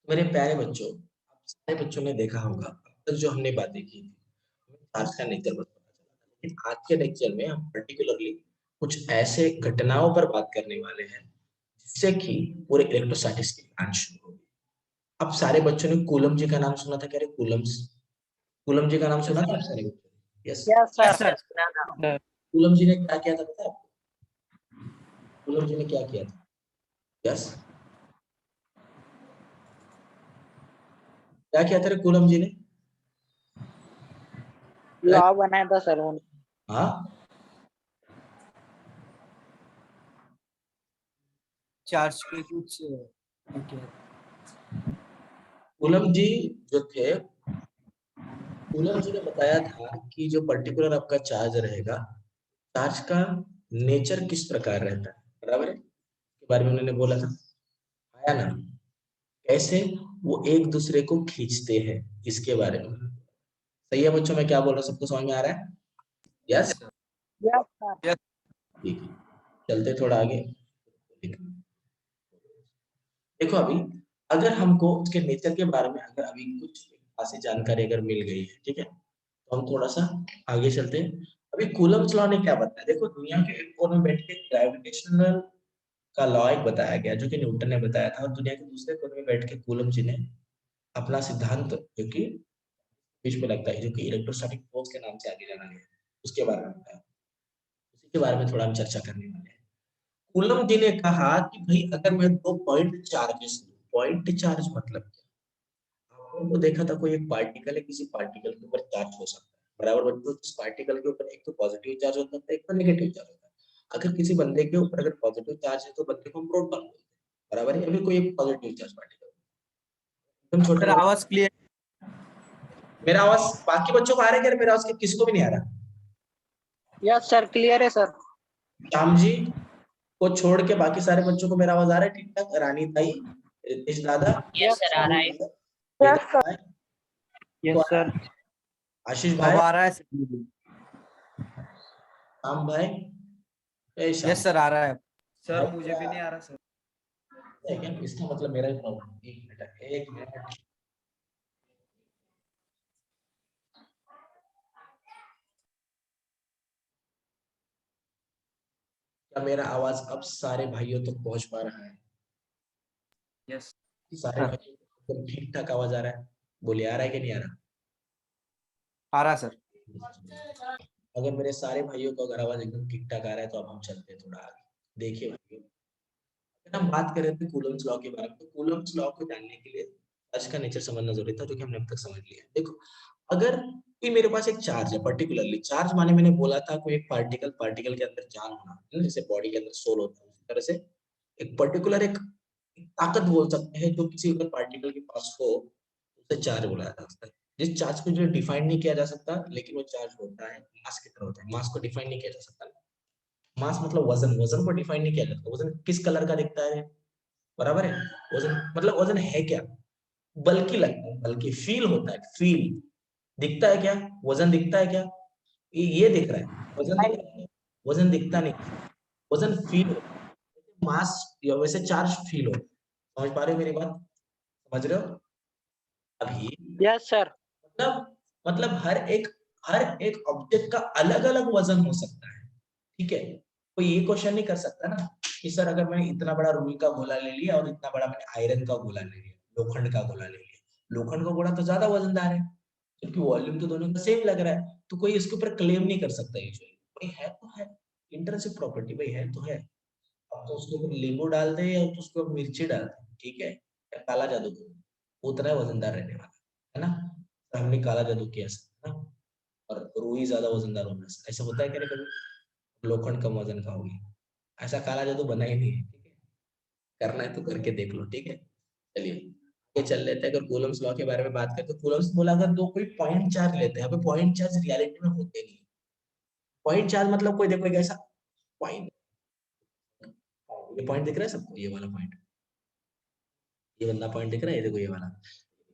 मेरे प्यारे बच्चों, आप सारे बच्चों ने देखा होगा अब तक जो हमने बातें की थी, आज का नेचर बस पता चला था। लेकिन आज के लेक्चर में हम पर्टिकुलरली कुछ ऐसे घटनाओं पर बात करने वाले हैं जिससे कि पूरे इलेक्ट्रोस्टैटिक्स की ब्रांच शुरू होगी। अब सारे बच्चों ने कूलम जी का नाम सुना था, कह रहे कूलम्स। कूलम जी का नाम सुना था आप सारे बच्चों ने? Yes. Yes yes sir. Sir. Coulomb ji ने क्या किया था पता है आपको? कूलम जी ने क्या किया था? यस, क्या किया था रे कूलम जी ने? लॉ बनाया था सर उन्होंने। हाँ, चार्ज के कुछ कूलम जी जो थे, कूलम जी ने बताया था कि जो पर्टिकुलर आपका चार्ज रहेगा, चार्ज का नेचर किस प्रकार रहता है, बराबर है? के बारे में उन्होंने बोला था, आया ना? कैसे वो एक दूसरे को खींचते हैं, इसके बारे में। सही है बच्चों, मैं क्या बोल रहा हूँ सबको समझ में आ रहा है? Yes, yes sir. ठीक है, चलते थोड़ा आगे। देखो अभी, अगर हमको उसके नेचर के बारे में अगर अभी कुछ खासी जानकारी अगर मिल गई है, ठीक है, तो हम थोड़ा सा आगे चलते हैं। अभी कूलम्स लॉ ने क्या बताया? देखो, दुनिया के एक कोने में बैठ के ग्रेविटेशनल का लॉ एक बताया गया जो कि न्यूटन ने बताया था, और दुनिया के दूसरे कोने में बैठ के कूलम जी ने अपना सिद्धांत जो कि बीच में लगता है, जो कि इलेक्ट्रोस्टैटिक फोर्स के नाम से आगे जाना गया, उसके बारे में बताया। उसी के बारे में थोड़ा हम चर्चा करने वाले हैं। कूलम जी ने कहा कि भाई अगर मैं दो पॉइंट चार्जेस, पॉइंट चार्ज मतलब क्या? आपने तो देखा था कोई एक पार्टिकल है, किसी पार्टिकल के ऊपर चार्ज हो सकता है, बराबर बच्चों? इस पार्टिकल के ऊपर एक तो पॉजिटिव चार्ज होता है, एक तो नेगेटिव चार्ज होता है। अगर किसी बंदे के ऊपर अगर पॉजिटिव चार्ज है तो बंदे को हम प्रोटॉन बोलते हैं, बराबर है? अभी कोई एक पॉजिटिव चार्ज पार्टिकल, एकदम छोटे सर मोटे। आवाज क्लियर। मेरा आवाज बाकी बच्चों को आ रहा है क्या? मेरा आवाज किसी को भी नहीं आ रहा? यस सर, क्लियर है सर। श्याम जी को छोड़ के बाकी सारे बच्चों को मेरा आवाज आ रहा है ठीक ठाक? रानी ताई, रितेश दादा, यस सर, आ रहा है। वेदा यस सर। भाई, को यस आ रहा सर। है? आशीष अब भाई, आ रहा है सर। श्याम भाई, ए श्याम, यस सर आ रहा है। भाई सर मुझे भी नहीं आ रहा सर। है क्या? इसका मतलब मेरा ही प्रॉब्लम। एक मिनट, एक मिनट। क्या मेरा आवाज अब सारे भाइयों तक पहुंच पा रहा है? यस सारे सर भाइयों को ठीक ठाक आवाज आ रहा है? बोलिए, आ रहा है कि नहीं आ रहा? आ रहा सर। अगर मेरे सारे भाइयों को अगर आवाज एकदम ठीक ठाक आ रहा है तो अब हम चलते हैं थोड़ा आगे। देखिए भाइयों, अगर हम बात करें तो कूलम्स लॉ के बारे में, तो कूलम्स लॉ को जानने के लिए चार्ज का नेचर समझना जरूरी था, जो कि हमने अब तक समझ लिया। देखो, अगर कोई मेरे पास एक चार्ज है, पर्टिकुलरली चार्ज माने मैंने बोला था कोई एक पार्टिकल, पार्टिकल के अंदर जान होना है ना, जैसे बॉडी के अंदर सोल होता है, उसी तरह से एक पर्टिकुलर एक ताकत बोल सकते हैं जो किसी अगर पार्टिकल के पास हो, उसे चार्ज बोला जा सकता है। जिस चार्ज को जो डिफाइन नहीं किया जा सकता, लेकिन वो चार्ज होता है, मास की तरह होता है। मास को डिफाइन नहीं किया जा सकता। मास मतलब वजन, वजन को डिफाइन नहीं किया जाता। वजन किस कलर का दिखता है, बराबर है? वजन मतलब वजन है क्या? बल्कि लगता है, बल्कि फील होता है, फील। दिखता है क्या? वजन दिखता है क्या? ये दिख रहा है, वजन दिख रहा है, वजन दिखता नहीं, वजन फील होता है। मास या वैसे चार्ज फील होता है। समझ पा रहे हो मेरी बात? समझ रहे हो अभी? Yes sir. मतलब हर एक ऑब्जेक्ट का अलग अलग वजन हो सकता है, ठीक है? कोई ये क्वेश्चन नहीं कर सकता ना कि सर अगर मैंने इतना बड़ा रुई का गोला ले लिया और इतना बड़ा मैंने आयरन का गोला ले लिया, लोखंड का गोला ले लिया, लोखंड का गोला तो ज्यादा वजनदार है, क्योंकि वॉल्यूम तो दोनों का सेम लग रहा है, तो कोई इसके ऊपर क्लेम नहीं कर सकता यूजुअली। भाई है तो है, इंट्रिंसिक प्रॉपर्टी, भाई है तो है। अब तो उसके ऊपर नींबू डाल दे या तो उसके ऊपर मिर्ची डाल दे, ठीक है, या काला जादू कर दे, वो उतना ही वजनदार रहने वाला है ना? तो हमने काला जादू किया है ना, और रुई ज्यादा वजनदार होना है। ऐसा होता है क्या कभी? लोखंड कम वजन का होगी, ऐसा काला जादू बना ही नहीं है, ठीक है? करना है तो करके देख लो, ठीक है? चलिए आगे चल लेते हैं। अगर कूलम्स लॉ के बारे में बात करें तो कूलम्स बोला, अगर दो कोई पॉइंट चार्ज लेते हैं, पॉइंट चार्ज रियलिटी में होते नहीं। पॉइंट चार्ज मतलब कोई देखो एक ऐसा पॉइंट, ये पॉइंट दिख रहा है सबको, ये वाला पॉइंट, ये वाला पॉइंट दिख रहा है, ये देखो ये वाला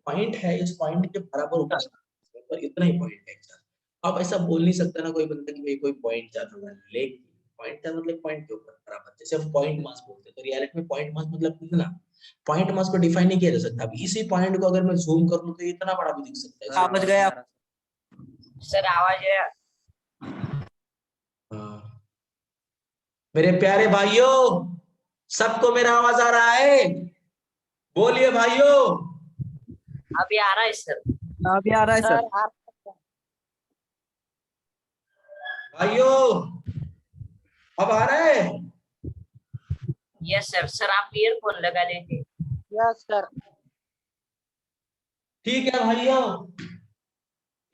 पॉइंट है। इस पॉइंट के बराबर ऊपर पर इतना ही पॉइंट है चार्ज। अब ऐसा बोल नहीं सकता ना कोई बंदा कि भाई कोई पॉइंट चार्ज होगा, लेकिन पॉइंट चार्ज मतलब पॉइंट के ऊपर बराबर, जैसे हम पॉइंट मास बोलते हैं तो रियलिटी में पॉइंट मास मतलब कितना, पॉइंट मास को डिफाइन नहीं किया जा सकता। अब इसी पॉइंट को अगर मैं जूम कर लूं तो ये इतना बड़ा भी दिख सकता है। समझ गए आप? सर आवाज है। हाँ। मेरे प्यारे भाइयों, सबको मेरा आवाज आ रहा है? बोलिए भाइयों। अभी आ रहा है सर। अभी आ रहा है सर। भाइयों अब आ रहा है? Yes sir. सर आप ईयरफोन लगा लीजिए। Yes sir. ठीक है भाइयों,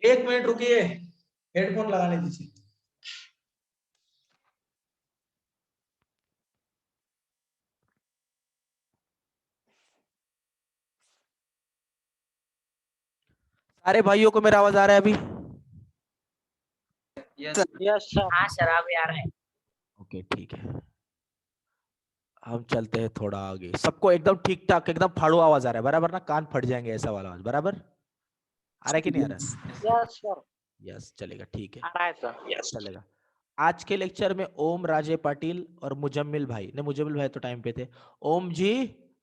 1 मिनट रुकिए, हेडफोन लगाने दीजिए। सारे भाइयों को मेरा आवाज आ रहा है अभी? Yes yes sir. हाँ सर अभी आ रहा है। ओके ठीक है, हम चलते हैं थोड़ा आगे। सबको एकदम ठीक ठाक एकदम फाड़ू आवाज आ रहा है बराबर ना? कान फट जाएंगे ऐसा वाला आवाज बराबर आ रहा है कि नहीं आ रहा है? Yes sir. यस चलेगा, ठीक है आ रहा है सर। यस चलेगा। आज के लेक्चर में ओम राजे पाटिल और मुजम्मिल भाई ने, मुजम्मिल भाई तो टाइम पे थे। ओम जी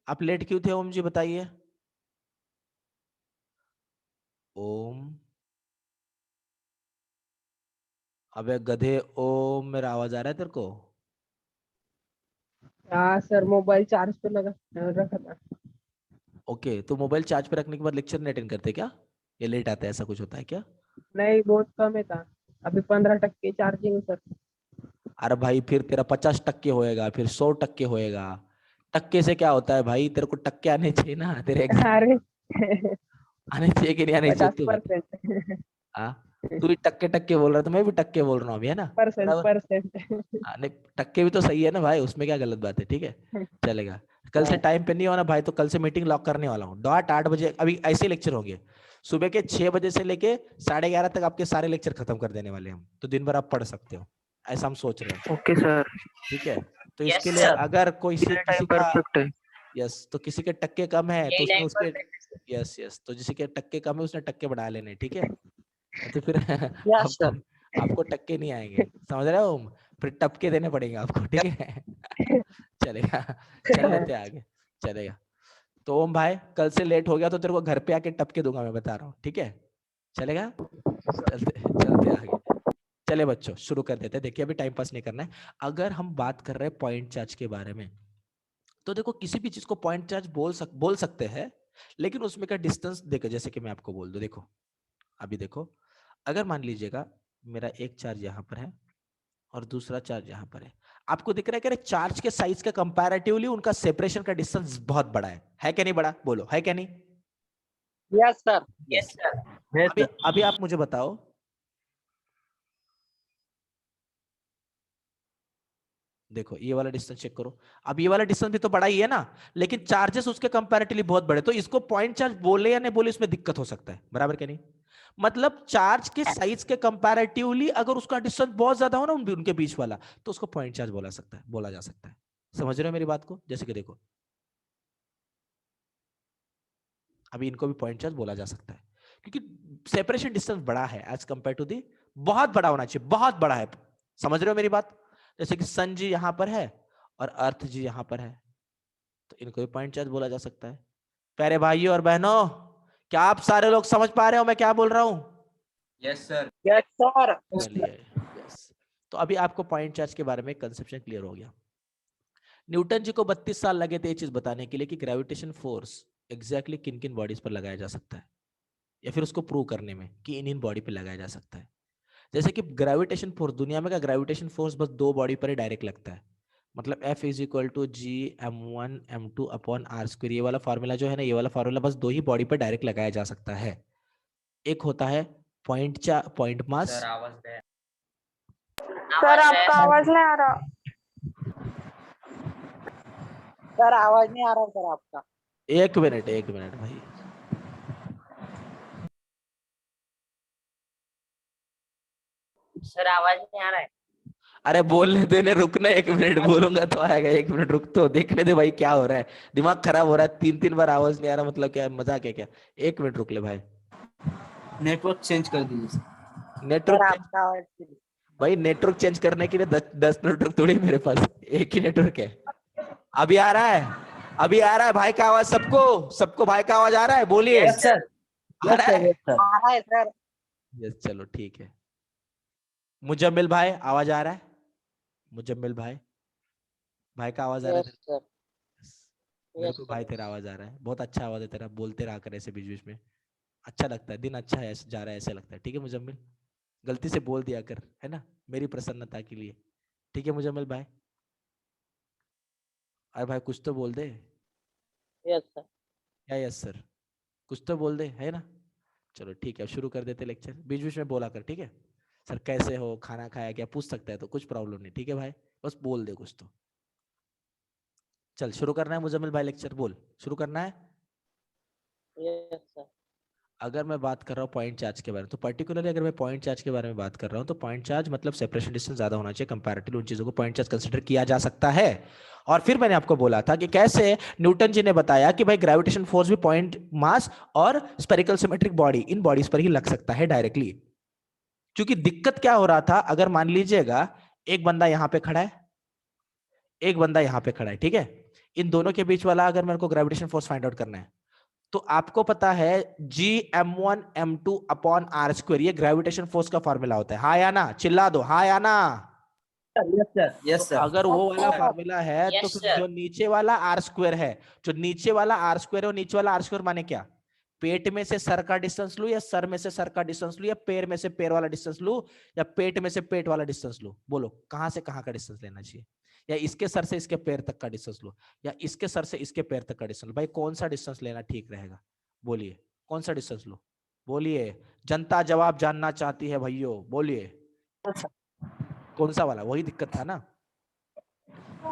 आप लेट क्यों थे? ओम जी बताइए। ओम, अबे गधे ओम, मेरा आवाज आ रहा है तेरे को? हाँ सर, मोबाइल चार्ज पे लगा रखा था। ओके, तो मोबाइल चार्ज पे रखने के बाद लेक्चर नहीं अटेंड करते क्या, ये लेट आता है, ऐसा कुछ होता है क्या? नहीं, बहुत कम है था। अभी 15% चार्जिंग है सर। अरे भाई फिर तेरा 50% होएगा, फिर 100% होएगा। टक्के से क्या होता है भाई? तेरे को टक्के आने चाहिए ना तेरे एग्जाम, अरे आने चाहिए कि नहीं आने चाहिए तू बता। 50%। हाँ, तू भी टक्के टक्के बोल रहा है तो मैं भी टक्के बोल रहा हूँ अभी, है ना? परसेंट बराबर। परसेंट। हाँ, नहीं टक्के भी तो सही है ना भाई, उसमें क्या गलत बात है? ठीक है चलेगा। कल से टाइम पे नहीं होना भाई, तो कल से मीटिंग लॉक करने वाला हूँ डॉट 8 बजे। अभी ऐसे लेक्चर होंगे सुबह के 6 बजे से लेके 11:30 तक, आपके सारे लेक्चर खत्म कर देने वाले हम, तो दिन भर आप पढ़ सकते हो, ऐसा हम सोच रहे हैं। Okay sir. ठीक है, तो Yes, इसके लिए sir. अगर कोई ये टाइम किसी का, परफेक्ट है। यस, तो किसी के टक्के कम है तो यही उसने टाइम उसके, परफेक्ट। यस यस, तो जिसके के टक्के कम है उसने टक्के बढ़ा लेने, ठीक है? तो फिर यस आपको सर। आपको टक्के नहीं आएंगे, समझ रहे हो? फिर टपके देने पड़ेंगे आपको, ठीक है? चलेगा, चल लेते हैं आगे, चलेगा। तो ओम भाई कल से लेट हो गया तो तेरे को घर पे आके टपके दूंगा, मैं बता रहा हूँ, ठीक है? चलेगा, चलते चलते आगे। चले बच्चों शुरू कर देते हैं। देखिए अभी टाइम पास नहीं करना है। अगर हम बात कर रहे हैं पॉइंट चार्ज के बारे में, तो देखो किसी भी चीज को पॉइंट चार्ज बोल सकते हैं, लेकिन उसमें का डिस्टेंस देखो, जैसे कि मैं आपको बोल दूं, देखो अभी देखो, अगर मान लीजिएगा मेरा एक चार्ज यहाँ पर है और दूसरा चार्ज यहाँ पर है, आपको दिख रहा है कि चार्ज के साइज के कंपैरेटिवली उनका सेपरेशन का डिस्टेंस बहुत बड़ा है क्या नहीं बड़ा? बोलो है क्या नहीं? Yes sir. Yes sir. अभी अभी आप मुझे बताओ, देखो ये वाला डिस्टेंस चेक करो। अब ये वाला डिस्टेंस भी तो बड़ा ही है ना, लेकिन चार्जेस उसके कंपैरेटिवली बहुत बड़े, तो इसको पॉइंट चार्ज बोले या नहीं बोले इसमें दिक्कत हो सकता है, बराबर क्या नहीं? मतलब चार्ज के साइज के कंपैरेटिवली अगर उसका डिस्टेंस बहुत ज्यादा हो ना उनके बीच वाला, तो उसको पॉइंट चार्ज बोला जा सकता है। समझ रहे हो मेरी बात को? जैसे कि देखो अभी इनको भी पॉइंट चार्ज बोला जा सकता है, क्योंकि सेपरेशन डिस्टेंस बड़ा है एज कंपेयर टू दी, बहुत बड़ा होना चाहिए, बहुत बड़ा है। समझ रहे हो मेरी बात? जैसे कि सन जी यहां पर है और अर्थ जी यहां पर है, तो इनको भी पॉइंट चार्ज बोला जा सकता है। प्यारे भाइयों और बहनों, क्या आप सारे लोग समझ पा रहे हो मैं क्या बोल रहा हूं? Yes sir. Yes sir. चलिए, यस। तो अभी आपको पॉइंट चार्ज के बारे में कंसेप्शन क्लियर हो गया। न्यूटन जी को 32 साल लगे थे ये चीज बताने के लिए कि ग्रेविटेशन फोर्स एग्जैक्टली किन किन बॉडीज पर लगाया जा सकता है, या फिर उसको प्रूव करने में कि इन इन बॉडी पे लगाया जा सकता है। जैसे कि ग्रेविटेशन फोर्स, दुनिया में का ग्रेविटेशन फोर्स बस 2 बॉडी पर ही डायरेक्ट लगता है, मतलब F is equal to G m1 m2 upon R square, ये वाला फॉर्मूला जो है ना, ये वाला फॉर्मूला बस 2 ही बॉडी पर डायरेक्ट लगाया जा सकता है। एक होता है पॉइंट मास। सर आवाज है। सर आपका आवाज नहीं आ रहा। सर आवाज नहीं आ रहा सर आपका। एक मिनट भाई, सर आवाज नहीं आ रहा है। अरे बोलने देने, रुकना 1 मिनट, बोलूंगा तो आएगा। 1 मिनट रुक, तो देखने दे भाई क्या हो रहा है, दिमाग खराब हो रहा है, 3 बार आवाज नहीं आ रहा, मतलब क्या मजाक है क्या? 1 मिनट रुक ले भाई, नेटवर्क चेंज कर दीजिए। सर नेटवर्क आपका आवाज भाई नेटवर्क चेंज करने के लिए 10 नेटवर्क थोड़ी मेरे पास, एक ही नेटवर्क है। अभी आ रहा है, अभी आ रहा है भाई का आवाज, सबको भाई का आवाज आ रहा है, बोलिए। यस सर, आ रहा है? सर। यस, चलो ठीक है। मुजम्मिल भाई आवाज आ रहा है? मुजम्मिल भाई, भाई का आवाज आ रहा है? सर मेरे को भाई तेरा आवाज आ रहा है, बहुत अच्छा आवाज है तेरा, बोलते रहा कर ऐसे बीच बीच में, अच्छा लगता है, दिन अच्छा है ऐसे जा रहा है ऐसे लगता है। ठीक है मुजम्मिल, गलती से बोल दिया कर, है ना, मेरी प्रसन्नता के लिए। ठीक है मुजम्मिल भाई, अरे भाई कुछ तो बोल दे। यस सर क्या यस सर, कुछ तो बोल दे, है ना। चलो ठीक है, शुरू कर देते लेक्चर, बीच बीच में बोला कर, ठीक है। सर कैसे हो, खाना खाया क्या, पूछ सकता है तो, कुछ प्रॉब्लम नहीं, ठीक है भाई, बस बोल दे कुछ तो। चल शुरू करना है मुजम्मिल भाई, लेक्चर बोल, शुरू करना है। यस सर अगर मैं बात कर रहा हूँ पॉइंट चार्ज के बारे में, तो पर्टिकुलरली अगर मैं पॉइंट चार्ज के बारे में बात कर रहा हूँ, तो पॉइंट चार्ज मतलब सेपरेशन डिस्टेंस ज्यादा होना चाहिए कंपैरेटिवली, उन चीजों को पॉइंट चार्ज कंसीडर किया जा सकता है। और फिर मैंने आपको बोला था कि कैसे न्यूटन जी ने बताया कि भाई ग्रेविटेशन फोर्स भी पॉइंट मास और spherical symmetric body, in bodies पर ही लग सकता है डायरेक्टली। क्योंकि दिक्कत क्या हो रहा था, अगर मान लीजिएगा एक बंदा यहां पे खड़ा है, एक बंदा यहां पे खड़ा है, ठीक है, इन दोनों के बीच वाला अगर मेरे को ग्रेविटेशन फोर्स फाइंड आउट करना है, तो आपको पता है Gm1m2 अपॉन आर स्क्वायर, ये ग्रेविटेशन फोर्स का फॉर्मूला होता है। हाँ या ना, चिल्ला दो हाँ या ना। Yes sir, yes sir. अगर वो वाला फॉर्मूला है तो Yes, फिर sir. जो नीचे वाला आर स्क्वायर है, जो नीचे वाला आर स्क्वायर है, और नीचे वाला आर स्क्वायर माने क्या, पेट में से सर का डिस्टेंस लू, या सर में से सर का डिस्टेंस लू, या पैर में से पैर वाला डिस्टेंस लू, या पेट में से पेट वाला डिस्टेंस लू। बोलो कहां से कहां का डिस्टेंस लेना चाहिए, या इसके सर से इसके पैर तक का डिस्टेंस लो, या इसके सर से इसके पैर तक का डिस्टेंस लो। भाई कौन सा डिस्टेंस लेना ठीक रहेगा, बोलिए कौन सा डिस्टेंस लो, बोलिए, जनता जवाब जानना चाहती है भाइयों, बोलिए कौन सा वाला, वही दिक्कत था ना।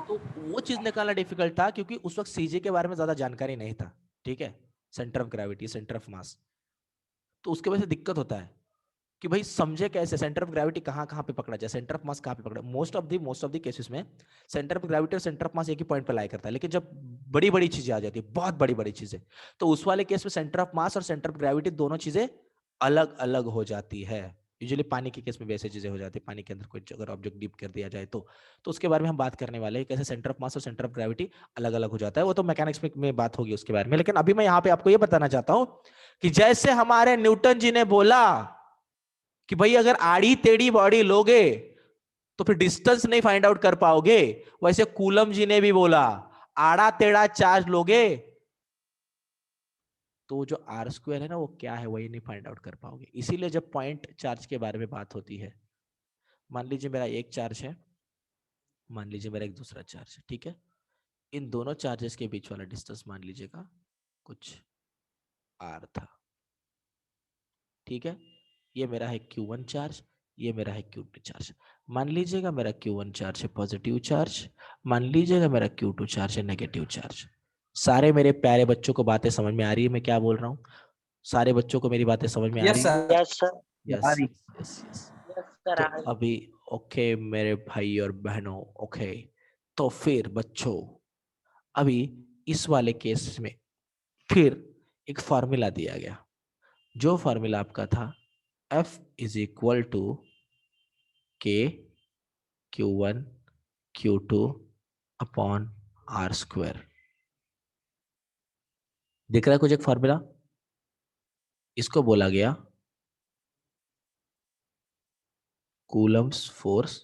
तो वो चीज निकालना डिफिकल्ट था, क्योंकि उस वक्त सीजे के बारे में ज्यादा जानकारी नहीं था, ठीक है, centre of gravity, centre of mass, तो उसके वजह से दिक्कत होता है कि भाई समझे कैसे सेंटर ऑफ ग्रेविटी कहाँ कहाँ पे पकड़ा जाए, सेंटर ऑफ मास कहाँ पे पकड़ा। मोस्ट ऑफ द केसेस में सेंटर ऑफ ग्रेविटी और सेंटर ऑफ मास एक ही पॉइंट पे लाई करता है, लेकिन जब बड़ी बड़ी चीजें आ जाती है, बहुत बड़ी बड़ी चीजें, तो उस वाले केस में सेंटर ऑफ मास और सेंटर ऑफ ग्रेविटी दोनों चीजें अलग अलग हो जाती है। यूजुअली पानी के केस में भी ऐसी चीजें हो जाती है, पानी के अंदर कोई अगर ऑब्जेक्ट डीप कर दिया जाए तो उसके बारे में हम बात करने वाले हैं, कैसे सेंटर ऑफ मास और सेंटर ऑफ ग्रेविटी अलग अलग हो जाता है, वो तो मैकेनिक्स में बात होगी उसके बारे में। लेकिन अभी मैं यहाँ पे आपको ये बताना चाहता हूँ कि जैसे हमारे न्यूटन जी ने बोला कि भाई अगर आड़ी टेढ़ी बॉडी लोगे तो फिर डिस्टेंस नहीं फाइंड आउट कर पाओगे, वैसे कूलम जी ने भी बोला आड़ा टेढ़ा चार्ज लोगे तो जो आर स्क्वायर है ना वो क्या है वही नहीं फाइंड आउट कर पाओगे। इसीलिए जब पॉइंट चार्ज के बारे में बात होती है, मान लीजिए मेरा एक चार्ज है, मान लीजिए मेरा एक दूसरा चार्ज है, ठीक है, इन दोनों चार्जेस के बीच वाला डिस्टेंस मान लीजिएगा कुछ आर था, ठीक है, ये मेरा है Q1 चार्ज, ये मेरा है Q2 चार्ज। मान लीजिएगा मेरा Q1 चार्ज है पॉजिटिव चार्ज, मान लीजिएगा मेरा Q2 चार्ज है नेगेटिव चार्ज। सारे मेरे प्यारे बच्चों को बातें समझ में आ रही है मैं क्या बोल रहा हूँ, सारे बच्चों को मेरी बातें समझ में आ रही यस है। सर, यस सर आ रही। यस सर तो अभी ओके मेरे भाई और बहनों, ओके, तो फिर बच्चों अभी इस वाले केस में फिर एक फॉर्मूला दिया गया, जो फॉर्मूला आपका था F इज इक्वल टू के Q1 Q2 upon R square. दिख रहा है कुछ एक फॉर्मूला, इसको बोला गया कूलम्स फोर्स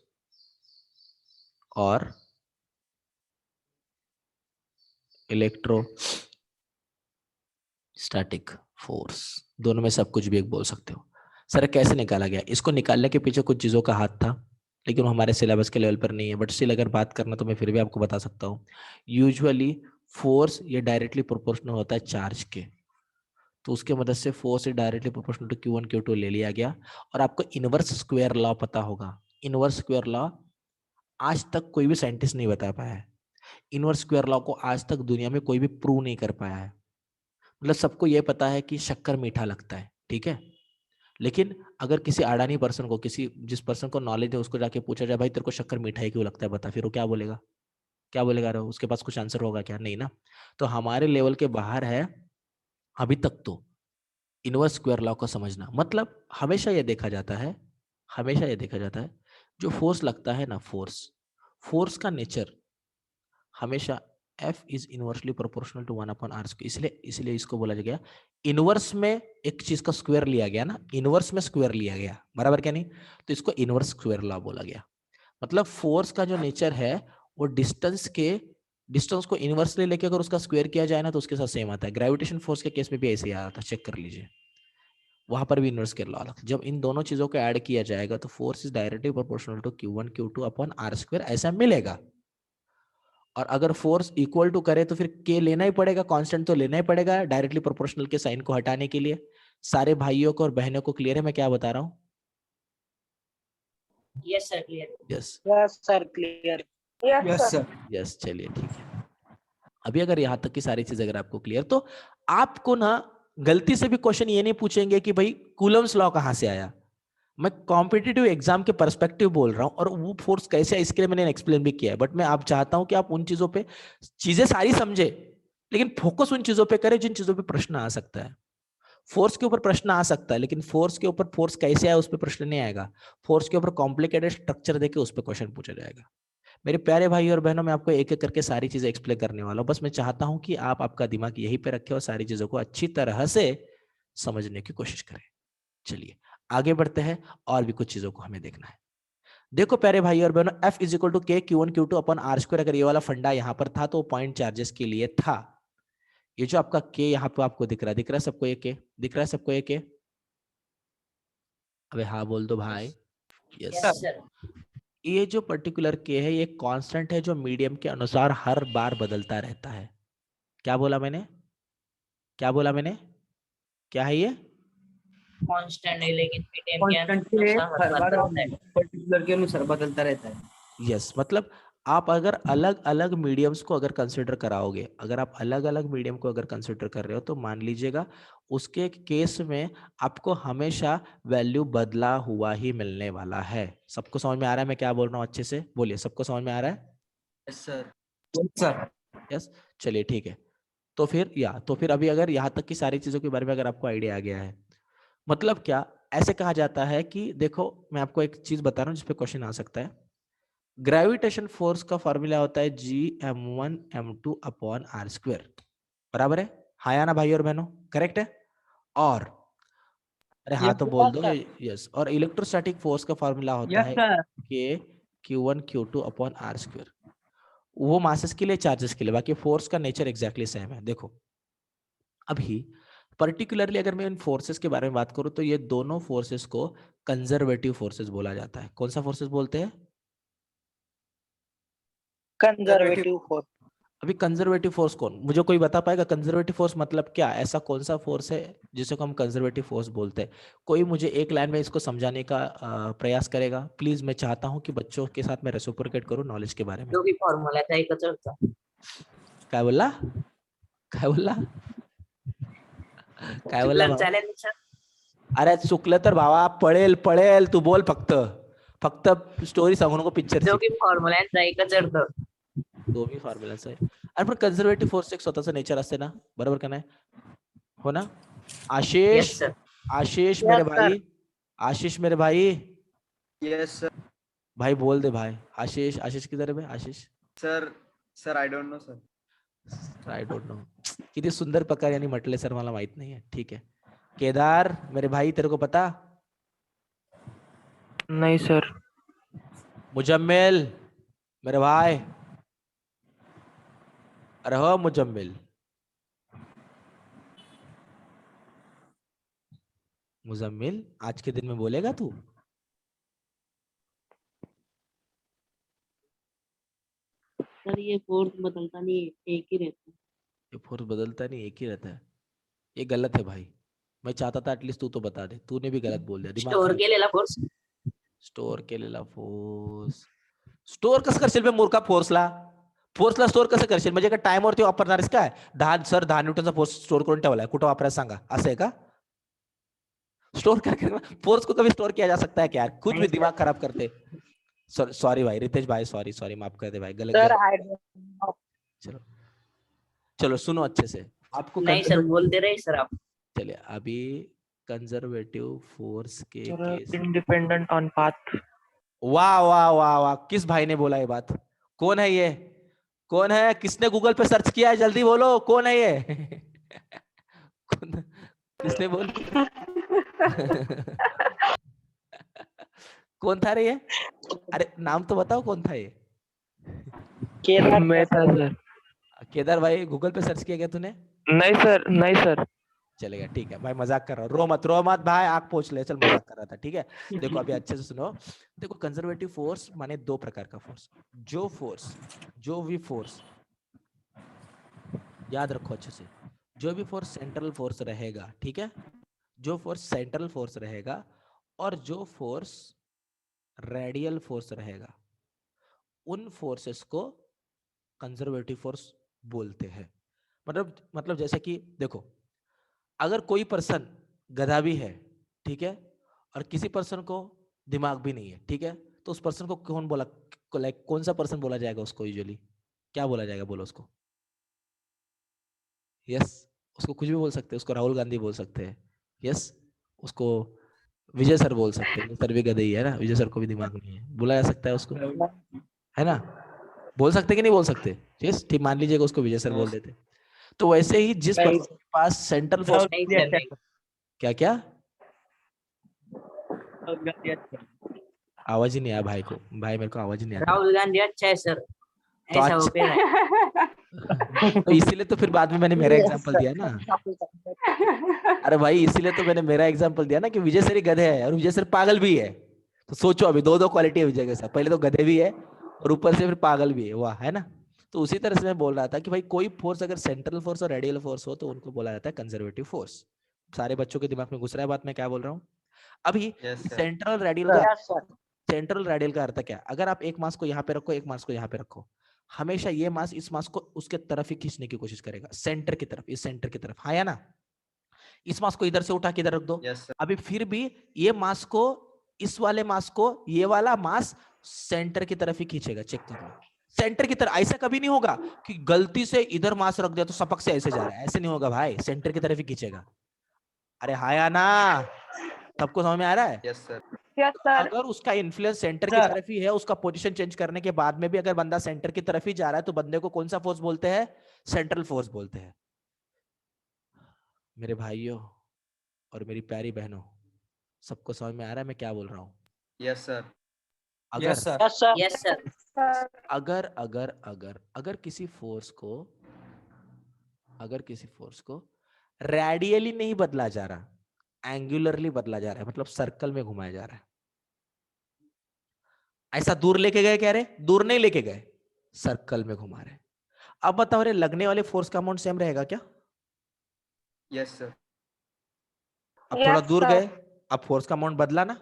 और इलेक्ट्रो स्टैटिक फोर्स, दोनों में सब कुछ भी एक बोल सकते हो। सर कैसे निकाला गया, इसको निकालने के पीछे कुछ चीजों का हाथ था, लेकिन वो हमारे सिलेबस के लेवल पर नहीं है, बट स्टिल अगर बात करना तो मैं फिर भी आपको बता सकता हूँ। यूजुअली फोर्स ये डायरेक्टली प्रोपोर्शनल होता है चार्ज के, तो उसके मदद से force is directly proportional to Q1 Q2 ले लिया गया। और आपको इनवर्स स्क्वायर लॉ पता होगा, इनवर्स स्क्वायर लॉ आज तक कोई भी साइंटिस्ट नहीं बता पाया है, इनवर्स स्क्वायर लॉ को आज तक दुनिया में कोई भी प्रूव नहीं कर पाया है। मतलब सबको यह पता है कि शक्कर मीठा लगता है, ठीक है, लेकिन अगर किसी अडानी पर्सन को, किसी जिस पर्सन को नॉलेज है उसको जाके पूछा जाए भाई तेरे को शक्कर मीठा ही क्यों लगता है बता, फिर वो क्या बोलेगा, क्या बोलेगा रो, उसके पास कुछ आंसर होगा क्या, नहीं ना। तो हमारे लेवल के बाहर है अभी तक तो इनवर्स स्क्वायर लॉ को समझना। मतलब हमेशा यह देखा जाता है, हमेशा यह देखा जाता है जो फोर्स लगता है ना, फोर्स का नेचर हमेशा F is inversely proportional to 1/r², इसलिए इसको बोला गया इनवर्स में एक चीज का स्क्वायर लिया गया ना, इनवर्स में स्क्वायर लिया गया, बराबर क्या नहीं, तो इसको इनवर्स स्क्वायर लॉ बोला गया। मतलब फोर्स का जो नेचर है वो डिस्टेंस को इनवर्सली लेके अगर उसका स्क्वायर किया जाए ना तो उसके साथ सेम आता है। ग्रेविटेशन फोर्स के केस में भी ऐसे ही आया था, चेक कर लीजिए, वहां पर भी इनवर्स स्क्वायर लॉ था। जब इन दोनों चीजों को ऐड किया जाएगा तो force is directly proportional to Q1 Q2 upon r², ऐसा मिलेगा। और अगर फोर्स इक्वल टू करे तो फिर K लेना ही पड़ेगा, कांस्टेंट तो लेना ही पड़ेगा डायरेक्टली प्रोपोर्शनल के साइन को हटाने के लिए। सारे भाइयों को और बहनों को क्लियर है मैं क्या बता रहा हूँ? Yes sir clear. Yes yes sir clear. Yes sir. Yes, चलिए ठीक है। अभी अगर यहाँ तक की सारी चीज अगर आपको क्लियर, तो आपको ना गलती से भी क्वेश्चन ये नहीं पूछेंगे कि भाई कूलम्स लॉ कहाँ से आया। मैं कॉम्पिटिटिव एग्जाम के पर्सपेक्टिव बोल रहा हूँ और वो फोर्स कैसे है इसके लिए मैंने एक्सप्लेन भी किया है। बट मैं आप चाहता हूं कि आप उन चीजों पे चीजें सारी समझे, लेकिन फोकस उन चीजों पे करें जिन चीजों पे प्रश्न आ सकता है। फोर्स के ऊपर प्रश्न आ सकता है, लेकिन फोर्स के ऊपर फोर्स कैसे आया उस पर प्रश्न नहीं आएगा। फोर्स के ऊपर कॉम्प्लिकेटेड स्ट्रक्चर देके उस पर क्वेश्चन पूछा जाएगा। मेरे प्यारे भाई और बहनों, मैं आपको एक एक करके सारी चीजें एक्सप्लेन करने वाला हूं। बस मैं चाहता हूं कि आप आपका दिमाग यहीं पे रखें और सारी चीजों को अच्छी तरह से समझने की कोशिश करें। चलिए आगे बढ़ते हैं, और भी कुछ चीजों को हमें देखना है। देखो प्यारे भाई और बहनों, F is equal to K Q1 Q2 upon r², अगर ये वाला फंडा यहाँ पर था तो पॉइंट चार्जेस के लिए था। ये जो आपका K यहाँ पे आपको दिख रहा है सबको, ये K दिख रहा है सबको, ये K? अबे हाँ बोल दो भाई। Yes yes, sir. ये जो पर्टिकुलर K है ये कांस्टेंट है जो मीडियम के अनुसार हर बार बदलता रहता है। क्या बोला मैंने? क्या बोला मैंने? क्या है ये? कांस्टेंट है लेकिन मीडियम के कांस्टेंट के अनुसार हर बार बदलता है। पर्टिकुलर के अनुसार बदलता रहता है। यस, मतलब आप अगर अलग अलग मीडियम्स को अगर कंसिडर कराओगे, अगर आप अलग अलग मीडियम को अगर कंसिडर कर रहे हो तो मान लीजिएगा उसके केस में आपको हमेशा वैल्यू बदला हुआ ही मिलने वाला है। सबको समझ में आ रहा है मैं क्या बोल रहा हूँ? अच्छे से बोलिए, सबको समझ में आ रहा है? Yes sir. Yes sir. Yes, चलिए ठीक है। तो फिर अभी अगर यहाँ तक की सारी चीजों के बारे में अगर आपको आइडिया आ गया है, मतलब क्या ऐसे कहा जाता है कि देखो मैं आपको एक चीज बता रहा हूँ जिसपे क्वेश्चन आ सकता है। ग्रेविटेशन फोर्स का फॉर्मूला होता है Gm1m2 अपॉन r², बराबर है? हाँ या ना भाई और बहनों, करेक्ट है? और अरे हाँ तो बोल दो। यस, और इलेक्ट्रोस्टैटिक फोर्स का फॉर्मूला होता है K Q1 Q2 upon r²। वो मासेस के लिए, चार्जेस के लिए, बाकी फोर्स का नेचर एग्जैक्टली सेम है। देखो अभी पर्टिकुलरली अगर मैं इन फोर्सेस के बारे में बात करूं तो ये दोनों फोर्सेस को कंजर्वेटिव फोर्सेस बोला जाता है। कौन सा फोर्सेस बोलते हैं? Conservative force. अभी कंजर्वेटिव फोर्स कौन, मुझे कोई बता पाएगा कंजर्वेटिव फोर्स मतलब क्या? ऐसा कौन सा फोर्स है जिसे को हम कंजर्वेटिव फोर्स बोलते हैं? कोई मुझे एक लाइन में इसको समझाने का प्रयास करेगा प्लीज? मैं चाहता हूं कि बच्चों के साथ मैं रेसिप्रोकेट करूं नॉलेज के बारे में। जो भी फॉर्मूला था एकच होता। काय बोलला? काय बोलला? काय बोलला चुकलं भावा? चालेल सर। अरे चुकलं तर भावा पळेल पळेल, तू बोल फक्त स्टोरी सांगू नको पिक्चरची. जो भी फॉर्मूला आहे एकच अर्थ। दोन्ही फॉर्म्युलाच आहे. अरे पण कंझर्वेटिव्ह फोर्स एक स्वतःचं नेचर असते ना, बरोबर का नाही? हो ना? आशीष, यस सर। आशीष Yes, मेरे sir. भाई, आशीष मेरे भाई, यस सर। भाई बोल दे भाई. आशीष, आशीष किधर है भाई? Ashish, sir I don't know sir. I don't know. किती सुंदर प्रकारे यांनी म्हटले सर मला माहित नाहीये. ठीक है. केदार मेरे भाई, तेरे को पता? नहीं सर। मुजम्मिल मेरे भाई, अरे हो मुजम्मिल, मुजम्मिल आज के दिन में बोलेगा तू? सर ये फोर्स बदलता नहीं है, एक ही रहता है। ये फोर्स बदलता नहीं, एक ही रहता है. ये गलत है भाई. मैं चाहता था एटलीस्ट तू तो बता दे, तूने भी गलत बोल दिया. दिमाग स्टोर खराब. केलेला फोर्स। स्टोर केलेला फोर्स, स्टोर कसं करशील बे मूर्खा? फोर्सला स्टोर कसं करशील? म्हणजे का टाइमवरती वापरणारच काय? 10 न्यूटनचा फोर्स स्टोर करून ठेवलाय, कुठं वापरायला सांगा? असं आहे का? स्टोर करके फोर्स को कभी स्टोर किया जा सकता है क्या? खुद भी दिमाग खराब करते. सॉरी भाई, रितेश भाई, सॉरी माफ कर दे भाई, गलत. Sir I don't no. चलो चलो सुनो अच्छे से. आपको नहीं सर बोलते रहे सर आप। चलिए अभी कंजर्वेटिव फोर्स के केस, इंडिपेंडेंट ऑन पाथ। वाह वाह वाह वाह, किस भाई ने बोला ये बात? कौन है ये? कौन है? किसने गूगल पे सर्च किया है? जल्दी बोलो, कौन है ये? कौन? किसने बोल? कौन था रे ये? अरे नाम तो बताओ, कौन था ये? केदार मैं था सर। केदार भाई, गूगल पे सर्च किया क्या तूने? नहीं सर, नहीं सर। चलेगा, ठीक है भाई, मजाक कर रहा हूँ, रो मत भाई, आग पोछ ले, चल मजाक कर रहा था, ठीक है। देखो अभी अच्छे से सुनो। देखो कंजर्वेटिव फोर्स माने दो प्रकार का फोर्स। जो भी फोर्स, याद रखो अच्छे से, जो भी फोर्स सेंट्रल फोर्स रहेगा, ठीक है, जो फोर्स सेंट्रल फोर्स रहेगा और जो फोर्स रेडियल फोर्स रहेगा, उन फोर्सेस को कंजर्वेटिव फोर्स बोलते हैं। मतलब जैसे कि देखो, अगर कोई पर्सन गधा भी है, ठीक है, और किसी पर्सन को दिमाग भी नहीं है, ठीक है, तो उस पर्सन को कौन सा पर्सन बोला जाएगा उसको? यूजुअली क्या बोला जाएगा? बोलो उसको। यस, उसको कुछ भी बोल सकते हैं, उसको राहुल गांधी बोल सकते हैं, यस, उसको विजय सर बोल सकते हैं, सर भी गधे ही है ना, विजय सर को भी दिमाग नहीं है, बोला जा सकता है उसको, है ना? बोल सकते कि नहीं बोल सकते? यस, ठीक, मान लीजिएगा उसको विजय सर बोल देते। तो वैसे ही जिस पर्सन के पास सेंट्रल फोर्स, नहीं सर, नहीं। क्या क्या आवाज ही नहीं आया भाई को, भाई मेरे को आवाज ही नहीं आता। राहुल गांधी अच्छा है सर, तो ऐसा वो कह रहा है। तो इसीलिए तो फिर बाद में मैंने मेरा एग्जांपल दिया ना। अरे भाई, इसीलिए तो मैंने मेरा एग्जांपल दिया ना कि विजय सर ही गधे है और विजय सर पागल भी है। तो सोचो, अभी दो दो क्वालिटी है विजय के साथ, पहले तो गधे भी है और ऊपर से फिर पागल भी है, वाह, है ना? तो उसी तरह से मैं बोल रहा था कि भाई कोई फोर्स अगर सेंट्रल फोर्स और रेडियल फोर्स हो तो उनको बोला जाता है कंजर्वेटिव फोर्स। सारे बच्चों के दिमाग में घुस रहा है बात, मैं क्या बोल रहा हूँ अभी? Yes, sir. सेंट्रल रेडियल का, सेंट्रल रेडियल का अर्थ क्या? अगर आप एक मास को यहाँ पे रखो, एक मास को यहाँ पे रखो, हमेशा ये मास इस मास को उसके तरफ ही खींचने की कोशिश करेगा, सेंटर की तरफ, इस सेंटर की तरफ, हाँ या ना? इस मास को इधर से उठा के इधर रख दो, Yes, sir. अभी फिर भी ये मास को, इस वाले मास को ये वाला मास सेंटर की तरफ ही खींचेगा। चेक कर लो, सेंटर की तरफ। ऐसा कभी नहीं होगा कि गलती से इधर मास रख दिया तो सपक से ऐसे जा रहा है, ऐसे नहीं होगा भाई, सेंटर की तरफ ही खींचेगा। अरे हाँ या ना? सबको समझ में आ रहा है? Yes, sir. Yes sir. अगर उसका इन्फ्लुएंस सेंटर की तरफ ही है, उसका पोजीशन चेंज करने के बाद में भी अगर बंदा सेंटर की तरफ ही जा रहा है, तो बंदे को कौन सा फोर्स बोलते हैं? सेंट्रल फोर्स बोलते हैं। मेरे भाइयों और मेरी प्यारी बहनों, सबको समझ में आ रहा है मैं क्या बोल रहा हूँ? Yes, sir. अगर यस सर। सर अगर अगर अगर अगर किसी फोर्स को रेडियली नहीं बदला जा रहा, एंगुलरली बदला जा रहा है, मतलब सर्कल में घुमाया जा रहा है, ऐसा दूर लेके गए, कह रहे दूर नहीं लेके गए, सर्कल में घुमा रहे। अब बताओ रे, लगने वाले फोर्स का अमाउंट सेम रहेगा क्या? Yes, sir. अब थोड़ा Yes, दूर sir. गए, अब फोर्स का अमाउंट बदला ना?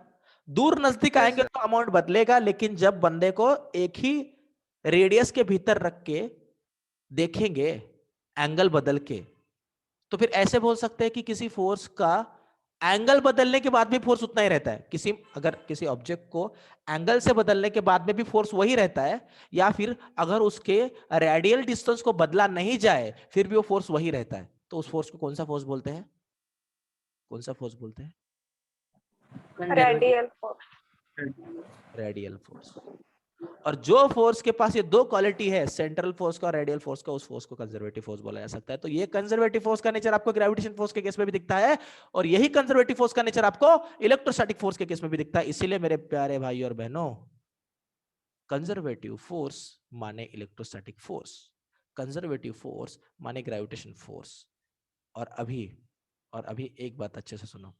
दूर नजदीक Yes, आएंगे sir. तो अमाउंट बदलेगा, लेकिन जब बंदे को एक ही रेडियस के भीतर रख के देखेंगे एंगल बदल के, तो फिर ऐसे बोल सकते हैं कि किसी फोर्स का एंगल बदलने के बाद भी फोर्स उतना ही रहता है। अगर किसी ऑब्जेक्ट को एंगल से बदलने के बाद में भी फोर्स वही रहता है, या फिर अगर उसके रेडियल डिस्टेंस को बदला नहीं जाए फिर भी वो फोर्स वही रहता है, तो उस फोर्स को कौन सा फोर्स बोलते हैं? कौन सा फोर्स बोलते हैं? Radial force. Radial force. और जो फोर्स के पास ये दो क्वालिटी है, सेंट्रल फोर्स का और रेडियल फोर्स का, उस फोर्स को कंजर्वेटिव फोर्स बोला जा सकता है। तो ये कंजर्वेटिव फोर्स का नेचर आपको ग्रेविटेशन फोर्स के केस में भी दिखता है, और यही कंजर्वेटिव फोर्स का नेचर आपको इलेक्ट्रोस्टैटिक फोर्स के केस में भी दिखता है। इसीलिए मेरे प्यारे भाई और बहनों, कंजर्वेटिव फोर्स माने इलेक्ट्रोस्टैटिक फोर्स, कंजर्वेटिव फोर्स माने ग्रेविटेशन फोर्स। और अभी एक बात अच्छे से सुनो,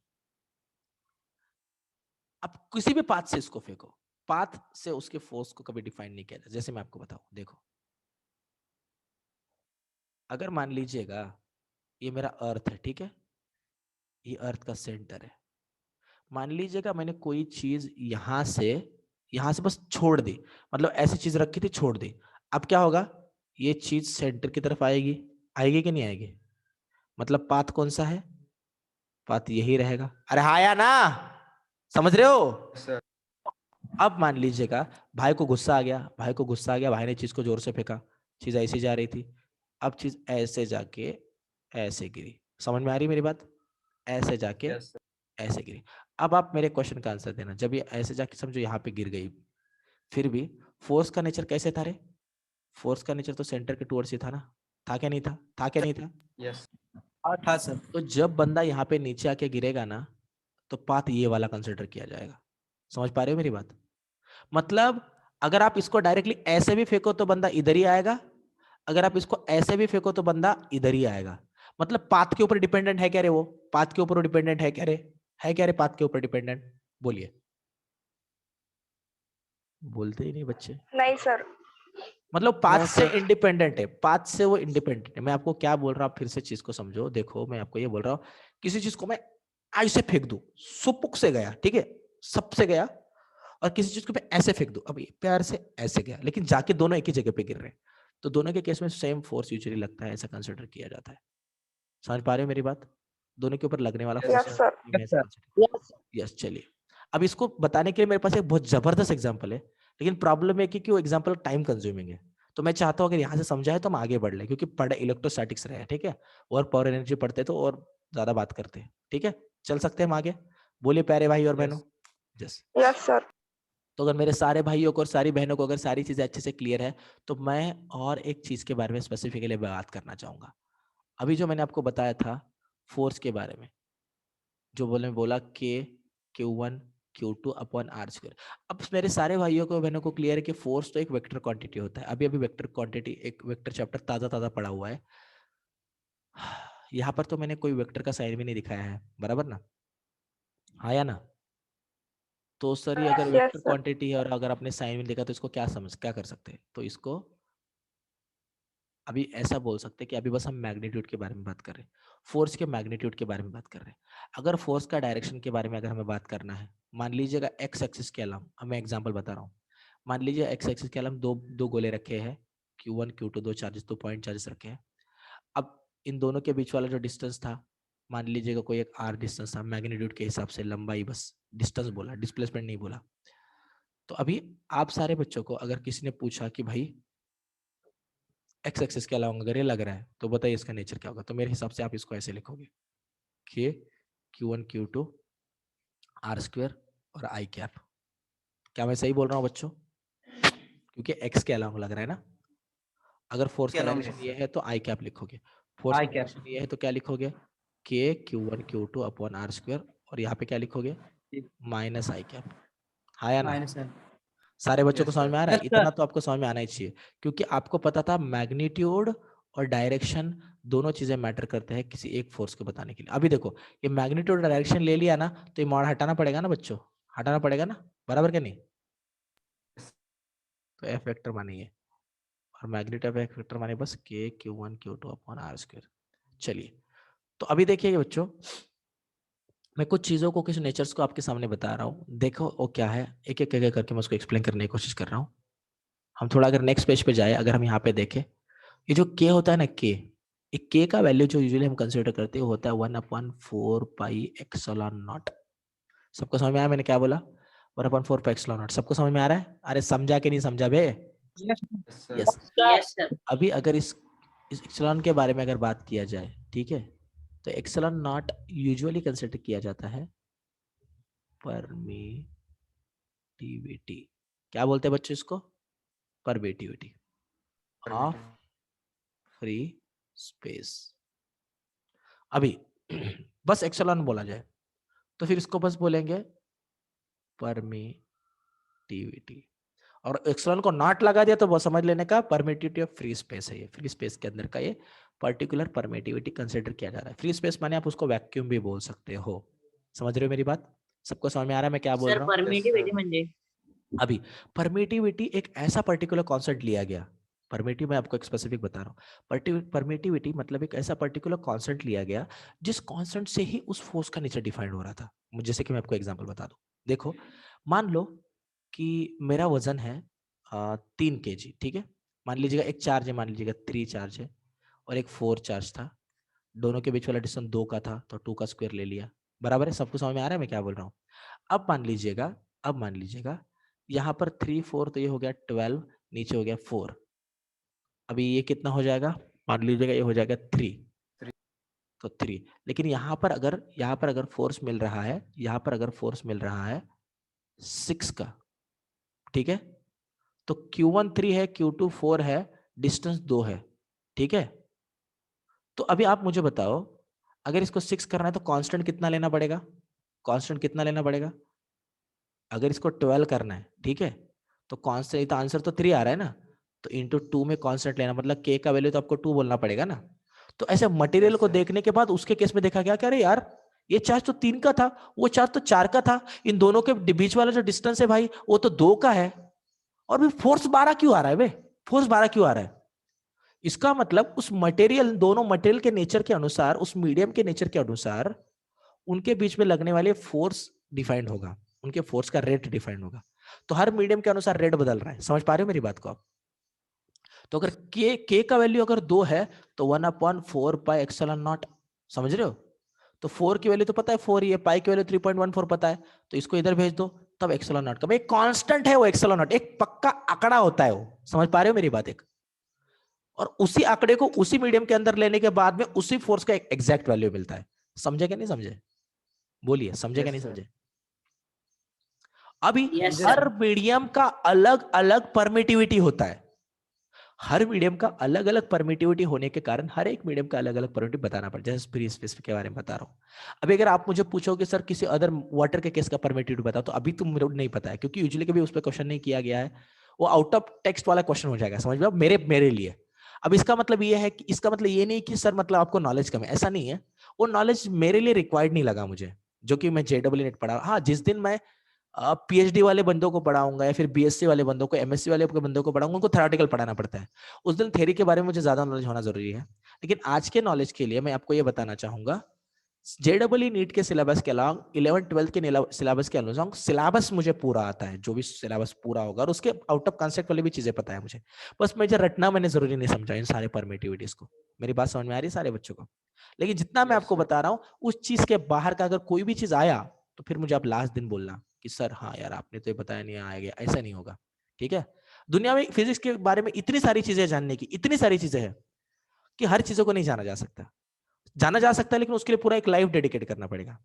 अब किसी भी पाथ से इसको फेंको, पाथ से उसके फोर्स को कभी डिफाइन नहीं किया जाता। जैसे मैं आपको बताऊं, देखो, अगर मान लीजिएगा ये मेरा अर्थ है, ठीक है, ये अर्थ का सेंटर है, मान लीजिएगा मैंने कोई चीज यहां से बस छोड़ दी, मतलब ऐसी चीज रखी थी, छोड़ दी, अब क्या होगा? ये चीज सेंटर की तरफ आएगी कि नहीं आएगी? मतलब पाथ कौन सा है? पाथ यही रहेगा। अरे हाँ या ना? समझ रहे हो? Yes, sir. अब मान लीजिएगा भाई को गुस्सा आ गया, भाई ने चीज को जोर से फेंका, चीज ऐसी जा रही थी, अब चीज ऐसे जाके ऐसे गिरी। समझ में आ रही मेरी बात? ऐसे जाके Yes, sir. ऐसे गिरी। अब आप मेरे क्वेश्चन का आंसर देना, जब ये ऐसे जाके समझो यहाँ पे गिर गई, फिर भी फोर्स का नेचर कैसे था रे? फोर्स का नेचर तो सेंटर के टुवर्ड्स ही था ना, था क्या नहीं था? था क्या नहीं था? Yes. था सर। तो जब बंदा यहाँ पे नीचे आके गिरेगा ना, तो पाथ ये वाला कंसिडर किया जाएगा। समझ पा रहे हो मेरी बात? मतलब अगर आप इसको डायरेक्टली ऐसे भी फेंको तो बंदा इधर ही आएगा, अगर आप इसको ऐसे भी फेंको तो बंदा इधर ही आएगा। मतलब पाथ के ऊपर डिपेंडेंट है क्या रे? वो पाथ के ऊपर डिपेंडेंट है क्या रे? है क्या रे पाथ के ऊपर डिपेंडेंट? बोलिए। बोलते ही नहीं बच्चे। नहीं सर। मतलब पाथ हाँ, से सर। इंडिपेंडेंट है, पाथ से वो इंडिपेंडेंट है। मैं आपको क्या बोल रहा हूँ, आप फिर से चीज को समझो। देखो मैं आपको ये बोल रहा हूँ, किसी चीज को मैं ऐसे फेंक दूं, सुपुक से गया, ठीक है, सबसे गया, और किसी चीज को मैं ऐसे फेंक दूं, अब ये प्यार से ऐसे गया, लेकिन जाके दोनों एक ही जगह पे गिर रहे हैं, तो दोनों के केस में सेम फोर्स यूजुअली लगता है, ऐसा कंसिडर किया जाता है। समझ पा रहे हो मेरी बात? दोनों के ऊपर लगने वाला Yes, force yes sir. Yes. चलिए, अब इसको बताने के लिए मेरे पास एक बहुत जबरदस्त एग्जांपल है, लेकिन प्रॉब्लम है कि वो एग्जांपल टाइम कंज्यूमिंग है। तो मैं चाहता हूं अगर यहाँ से समझाए तो हम आगे बढ़ ले, क्योंकि पढ़े इलेक्ट्रोस्टैटिक्स रहे हैं, ठीक है, और पावर एनर्जी पढ़ते तो और ज्यादा बात करते हैं, ठीक है। चल सकते हैं हम आगे? बोलिए प्यारे भाई और Yes. बहनों। यस। Yes sir. तो अगर मेरे सारे भाइयों को और सारी बहनों को अगर सारी चीजें अच्छे से क्लियर है, तो मैं और एक चीज के बारे में स्पेसिफिकली बात करना चाहूंगा। अभी जो मैंने आपको बताया था फोर्स के बारे में, जो बोला Q1 Q2 upon R square. अब मेरे सारे भाइयों को बहनों को क्लियर है कि फोर्स तो एक वेक्टर क्वांटिटी होता है। अभी अभी वेक्टर क्वांटिटी, एक वेक्टर चैप्टर ताजा ताजा पढ़ा हुआ है। यहाँ पर तो मैंने कोई वेक्टर का साइन भी नहीं दिखाया है, बराबर ना? हाँ या ना? तो सर ये अगर यस वेक्टर सर। क्वांटिटी है और अगर आपने साइन में देखा तो इसको क्या कर सकते हैं? तो इसको अभी ऐसा बोल सकते हैं कि अभी बस हम मैग्नीट्यूड के बारे में बात कर रहे हैं, फोर्स के मैग्नीट्यूड के बारे में बात कर रहे हैं। अगर फोर्स का डायरेक्शन के बारे में अगर हमें बात करना है, मान लीजिएगा एक्स एक्सिस के अलावा, मैं एग्जांपल बता रहा हूँ, मान लीजिए एक्स एक्सिस के अलावा दो गोले रखे हैं, Q1 Q2, दो चार्जेस, 2 पॉइंट चार्जेस रखे हैं। अब इन दोनों के बीच वाला जो डिस्टेंस था, मान लीजिएगा कोई एक r डिस्टेंस था, मैग्नीट्यूड के हिसाब से लंबाई, बस डिस्टेंस बोला, डिस्प्लेसमेंट नहीं बोला। तो अभी आप सारे बच्चों को अगर किसी ने पूछा कि भाई एक्स एक्सिस के अलावा अगर ये लग रहा है तो बताइए इसका नेचर क्या होगा, तो मेरे हिसाब से आप इसको ऐसे लिखोगे कि Q1 Q2 आर स्क्वायर और आई कैप। क्या मैं सही बोल रहा हूँ बच्चों? क्योंकि एक्स के अलावा लग रहा है ना। अगर फोर्स का डायरेक्शन ये है तो आई कैप लिखोगे, फोर्स का I cap. डायरेक्शन ये है तो क्या लिखोगे? के Q1 Q2 upon R square, और यहाँ पे क्या लिखोगे? माइनस आई कैप। हाँ या ना? माइनस है। सारे बच्चों को Yes, समझ sir. में आ रहा है? Yes, इतना sir. तो आपको समझ में आना ही चाहिए, क्योंकि आपको पता था मैग्नीट्यूड और डायरेक्शन दोनों चीजें मैटर करते हैं किसी एक फोर्स को बताने के लिए। अभी देखो, ये मैग्नीट्यूड और डायरेक्शन ले लिया ना, तो ये मॉड हटाना पड़ेगा ना बच्चों, हटाना पड़ेगा ना, बराबर क्या नहीं? तो एफ वेक्टर माने ये, और मैग्नीट्यूड ऑफ एफ वेक्टर माने बस के Q1 Q2 upon R square. चलिए, तो अभी देखिए बच्चों, मैं कुछ चीजों को, कुछ नेचर्स को आपके सामने बता रहा हूँ, देखो वो क्या है, एक एक करके मैं उसको एक्सप्लेन करने की कोशिश कर रहा हूँ। हम थोड़ा अगर नेक्स्ट पेज पे जाए, अगर हम यहाँ पे देखें, ये जो k होता है ना, k, एक k का वैल्यू जो यूजुअली हम कंसीडर करते हैं होता है 1/4 पाई एप्सिलॉन नॉट। सबको समझ में आया मैंने क्या बोला? 1/4 पाई एप्सिलॉन नॉट। सबको समझ में आ रहा है? अरे समझा कि नहीं समझा बे? Yes, Yes, sir. Yes. Yes sir. अभी अगर इस एप्सिलॉन के बारे में अगर बात किया जाए, ठीक है, तो एप्सिलॉन नॉट यूजुअली कंसीडर किया जाता है परमिटिविटी। क्या बोलते हैं बच्चों इसको? Permittivity of free space. अभी बस एक्सेलॉन बोला जाए तो फिर इसको बस बोलेंगे परमिटिविटी, और एक्सेलॉन को नॉट लगा दिया तो वो समझ लेने का परमिटिविटी ऑफ फ्री स्पेस है। ये फ्री स्पेस के अंदर का ये पर्टिकुलर परमिटिविटी कंसीडर किया जा रहा है। फ्री स्पेस माने आप उसको वैक्यूम भी बोल सकते हो। समझ रहे हो मेरी बात? सबको समझ में आ रहा है मैं क्या बोल सर रहा हूँ? परमिटिविटी म्हणजे अभी परमिटिविटी एक ऐसा पर्टिकुलर कॉन्सेप्ट लिया गया, परमिटिव मैं आपको एक स्पेसिफिक बता रहा हूँ, परमिटिविटी मतलब एक ऐसा पर्टिकुलर कॉन्सेप्ट लिया गया जिस कॉन्सेप्ट से ही उस फोर्स का नेचर डिफाइंड हो रहा था। जैसे कि मैं आपको एग्जांपल बता दूं, देखो मान लो कि मेरा वजन है 3 kg, ठीक है। मान लीजिएगा एक चार्ज है, मान लीजिएगा 3 चार्ज है और एक 4 चार्ज था, दोनों के बीच वाला डिस्टेंस 2 का था, तो 2 का स्क्वायर ले लिया, बराबर है। सबको समझ में आ रहा है मैं क्या बोल रहा हूँ? अब मान लीजिएगा यहाँ पर 3 4 तो ये हो गया 12, नीचे हो गया 4। अभी ये कितना हो जाएगा? मान लीजिएगा ये हो जाएगा 3, तो 3। लेकिन यहाँ पर अगर फोर्स मिल रहा है, यहाँ पर अगर फोर्स मिल रहा है 6 का, ठीक है, तो Q1 3 है, Q2 4 है, डिस्टेंस 2 है, ठीक है। तो अभी आप मुझे बताओ, अगर इसको 6 करना है तो कांस्टेंट कितना लेना पड़ेगा? कांस्टेंट कितना लेना पड़ेगा? अगर इसको 12 करना है, ठीक है, तो कांस्टेंट, तो आंसर तो 3 आ रहा है ना, तो इंटू 2 में कांस्टेंट लेना, मतलब k का वैल्यू तो आपको 2 बोलना पड़ेगा ना। तो ऐसे मटेरियल Yes, को sir. देखने के बाद उसके केस में देखा गया कि अरे यार, ये चार्ज तो 3 का था, वो चार्ज तो 4 का था, इन दोनों के बीच वाला जो डिस्टेंस है भाई वो तो 2 का है, और भी फोर्स 12 क्यों आ रहा है बे? फोर्स 12 क्यों आ रहा है? इसका मतलब उस मटेरियल, दोनों मटेरियल के नेचर के अनुसार, उस मीडियम के नेचर के अनुसार उनके बीच में लगने वाले फोर्स डिफाइंड होगा, उनके फोर्स का रेट डिफाइंड होगा। तो हर मीडियम के अनुसार रेट बदल रहा है। समझ पा रहे हो मेरी बात को आप? तो अगर के का वैल्यू अगर 2 है तो 1/4 पाई एप्सिलॉन नॉट, समझ रहे हो? तो 4 की वैल्यू तो पता है 4 ही है, पाई की वैल्यू 3.14 पता है, तो इसको इधर भेज दो, तब एप्सिलॉन नॉट का एक कांस्टेंट है वो, एप्सिलॉन नॉट एक पक्का आंकड़ा होता है वो। समझ पा रहे हो मेरी बात? एक, और उसी आंकड़े को उसी मीडियम के अंदर लेने के बाद में उसी फोर्स का एक एग्जैक्ट वैल्यू मिलता है। समझे कि नहीं समझे? बोलिए, समझे कि Yes, नहीं sir. समझे? अभी Yes, sir. हर मीडियम का अलग अलग परमिटिविटी होता है, हर मीडियम का अलग अलग परमिटिविटी होने के कारण हर एक मीडियम का अलग अलग परमिटिविटी बताना पड़ता है। जैसे फ्री स्पेस के बारे में बता रहा हूं। अभी अगर आप मुझे पूछोगे सर किसी अदर वाटर के केस का परमिटिविटी बताओ, तो अभी तो मुझे नहीं पता है, क्योंकि यूजुअली कभी उस पर क्वेश्चन नहीं किया गया है, वो आउट ऑफ टेक्स्ट वाला क्वेश्चन हो जाएगा, समझ लो, मेरे मेरे लिए। अब इसका मतलब ये है कि, इसका मतलब ये नहीं कि सर मतलब आपको नॉलेज कम है, ऐसा नहीं है, वो नॉलेज मेरे लिए रिक्वायर्ड नहीं लगा मुझे, जो कि मैं JEE नेट पढ़ा। हाँ, जिस दिन मैं PhD वाले बंदों को पढ़ाऊंगा या फिर BSc वाले बंदों को, MSc वाले बंदों को पढ़ाऊंगा, उनको थ्योरेटिकल पढ़ाना पड़ता है, उस दिन थ्योरी के बारे में मुझे ज्यादा नॉलेज होना जरूरी है। लेकिन आज के नॉलेज के लिए मैं आपको ये बताना चाहूंगा, JEE नीट के सिलेबस के अलावा 11th-12th के सिलेबस के अनुसार सिलेबस मुझे पूरा आता है, जो भी सिलेबस पूरा होगा, और उसके आउट ऑफ कॉन्सेप्ट वाली भी चीजें पता है मुझे। बस मुझे रटना मैंने जरूरी नहीं समझा इन सारे परमिटिविटीज को। मेरी बात समझ में आ रही है सारे बच्चों को? लेकिन जितना मैं Yes, आपको sir. बता रहा हूँ, उस चीज के बाहर का अगर कोई भी चीज आया तो फिर मुझे आप लास्ट दिन बोलना कि सर हाँ यार आपने तो ये बताया नहीं, आएगा, ऐसा नहीं होगा, ठीक है? दुनिया में फिजिक्स के बारे में इतनी सारी चीजें जानने की, इतनी सारी चीजें हैं कि हर चीजों को नहीं जाना जा सकता। जाना जा सकता है लेकिन उसके लिए पूरा एक लाइफ डेडिकेट करना पड़ेगा।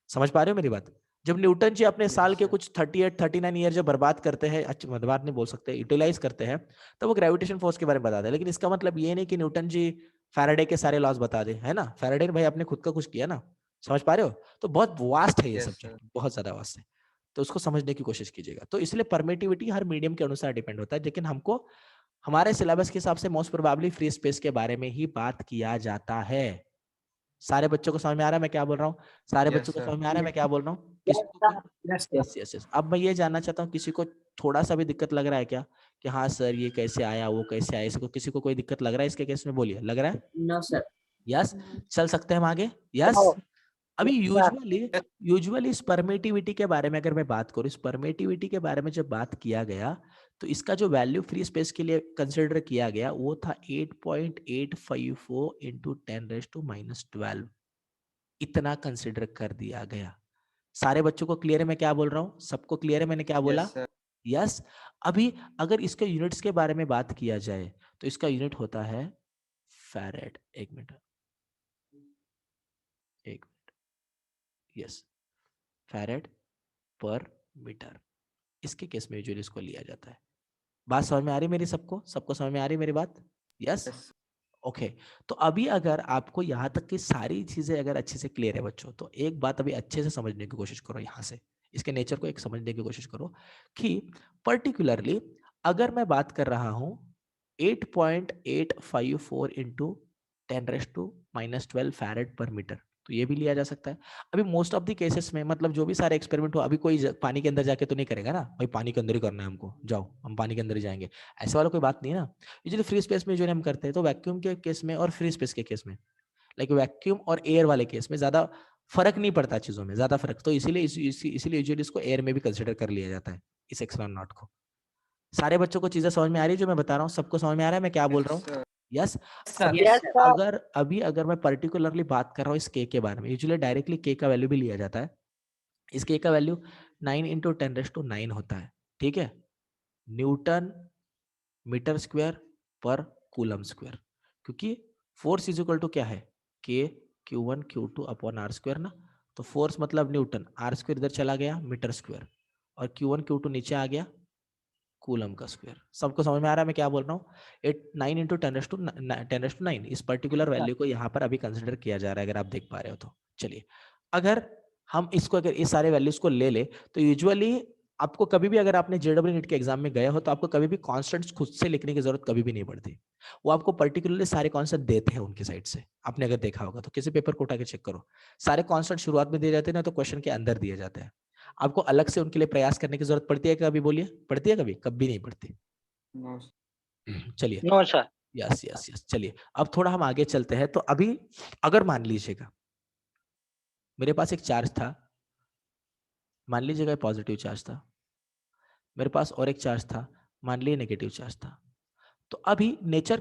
समझ पा रहे हो मेरी बात? जब न्यूटन जी अपने साल के sir. कुछ 38-39 ईयर जब बर्बाद करते हैं, अच्छा बर्बाद नहीं बोल सकते, यूटिलाइज करते हैं, तो वो ग्रेविटेशन फोर्स के बारे में बताते हैं। लेकिन इसका मतलब ये नहीं कि न्यूटन जी फैराडे के सारे लॉज बता दे, है ना? फैराडे ने भाई अपने खुद का कुछ किया ना। समझ पा रहे हो? तो बहुत वास्ट है ये Yes, सब्जेक्ट, sir. बहुत ज्यादा वास्ट है, तो उसको समझने की कोशिश कीजिएगा। तो इसलिए परमिटिविटी हर मीडियम के अनुसार डिपेंड होता है, लेकिन हमको हमारे सिलेबस के हिसाब से मोस्ट प्रोबेबली फ्री स्पेस के बारे में ही बात किया जाता है। सारे बच्चों को समझ में आ रहा है मैं क्या बोल रहा हूँ? सारे Yes, बच्चों को sir. समझ में आ रहा है मैं क्या बोल रहा हूँ? किसी को यस यस यस। अब मैं ये जानना चाहता हूँ, किसी को थोड़ा सा भी दिक्कत लग रहा है क्या कि हाँ सर ये कैसे आया, वो कैसे आया, इसको किसी को कोई दिक्कत लग रहा है इसके केस में? बोलिए, लग रहा है? no, sir. यस, चल सकते हैं हम आगे? यस। अभी यूजुअली इस परमिटिविटी के बारे में अगर मैं बात करूं, इस परमिटिविटी के बारे में जब बात किया गया, तो इसका जो वैल्यू फ्री स्पेस के लिए कंसिडर किया गया वो था 8.854 इंटू 10⁻⁻12, इतना कंसिडर कर दिया गया। सारे बच्चों को क्लियर है मैं क्या बोल रहा हूँ? सबको क्लियर है मैंने क्या बोला? Yes, sir. यस। अभी अगर इसके यूनिट्स के बारे में बात किया जाए तो इसका यूनिट होता है फैरेड। एक मिनट, एक मिनट, यस, फैरेड पर मीटर, इसके केस में यूजुअली इसको लिया जाता है। बात समझ में आ रही मेरी? सबको सबको समझ में आ रही मेरी बात? Yes, Yes. ओके। तो अभी अगर आपको यहाँ तक की सारी चीजें अगर अच्छे से क्लियर है बच्चों, तो एक बात अभी अच्छे से समझने की कोशिश करो, यहाँ से इसके नेचर को एक समझने की कोशिश करो कि पर्टिकुलरली अगर मैं बात कर रहा हूँ 8.854 इंटू 10⁻⁻12 फैरेड पर मीटर, तो ये भी लिया जा सकता है। अभी मोस्ट ऑफ द केसेस में मतलब जो भी सारे एक्सपेरिमेंट हो, अभी कोई पानी के अंदर जाके तो नहीं करेगा ना भाई, पानी के अंदर ही करना है हमको, जाओ हम पानी के अंदर ही जाएंगे, ऐसे वाला कोई बात नहीं है ना। यूजुअली फ्री स्पेस में जो हम करते हैं, तो वैक्यूम के केस में और फ्री स्पेस के केस में, लाइक वैक्यूम और एयर वाले केस में ज्यादा फर्क नहीं पड़ता चीजों में, ज्यादा फर्क, तो इसीलिए इसीलिए यूजुअली इसको एयर में भी कंसिडर कर लिया जाता है, इस एक्सलॉन नॉट को। सारे बच्चों को चीजें समझ में आ रही है जो मैं बता रहा हूँ? सबको समझ में आ रहा है मैं क्या बोल रहा हूँ? sir. Yes. Sir. Yes, sir. अगर मैं पर्टिकुलरली बात कर रहा हूँ इस के बारे में, यूजुअली डायरेक्टली के का वैल्यू भी लिया जाता है। इस के का वैल्यू 9 इंटू 10⁻9 होता है, ठीक है, न्यूटन मीटर स्क्वायर पर कूलम स्क्वायर, क्योंकि फोर्स इज इक्वल टू क्या है, के Q1 Q2 upon R square ना। तो फोर्स मतलब न्यूटन, आर स्क्वायर इधर चला गया मीटर स्क्वायर, और Q1 Q2 नीचे आ गया कूलम का स्क्वायर। सबको समझ में आ रहा है मैं क्या बोल रहा हूँ? 9 इंटू 10⁹ इस पर्टिकुलर वैल्यू को यहाँ पर अभी कंसिडर किया जा रहा है, अगर आप देख पा रहे हो तो। चलिए, अगर हम इसको, अगर इस सारे वैल्यूज को ले ले तो यूजुअली आपको कभी भी, अगर आपने जेडब्ल्यू नीट के एग्जाम में गए हो तो आपको कभी भी कॉन्स्टेंट्स खुद से लिखने की जरूरत कभी भी नहीं पड़ती। वो आपको पर्टिकुलरली सारे कॉन्सेप्ट देते हैं उनकी साइड से। आपने अगर देखा होगा तो किसी पेपर को उठा के चेक करो, सारे कॉन्सेप्ट शुरुआत में दिए जाते हैं ना, तो क्वेश्चन के अंदर दिए जाते हैं। आपको अलग से उनके लिए प्रयास करने की जरूरत पड़ती है कभी? बोलिए, पड़ती है कभी? कभी नहीं पड़ती। नो चलिए, no sir. Yes yes yes. चलिए, अब थोड़ा हम आगे चलते हैं। तो अभी अगर मान लीजिएगा मेरे पास एक चार्ज था, मान लीजिएगा पॉजिटिव चार्ज था, मेरे पास और एक चार्ज था, मान लीजिए नेगेटिव चार्ज था। तो अभी नेचर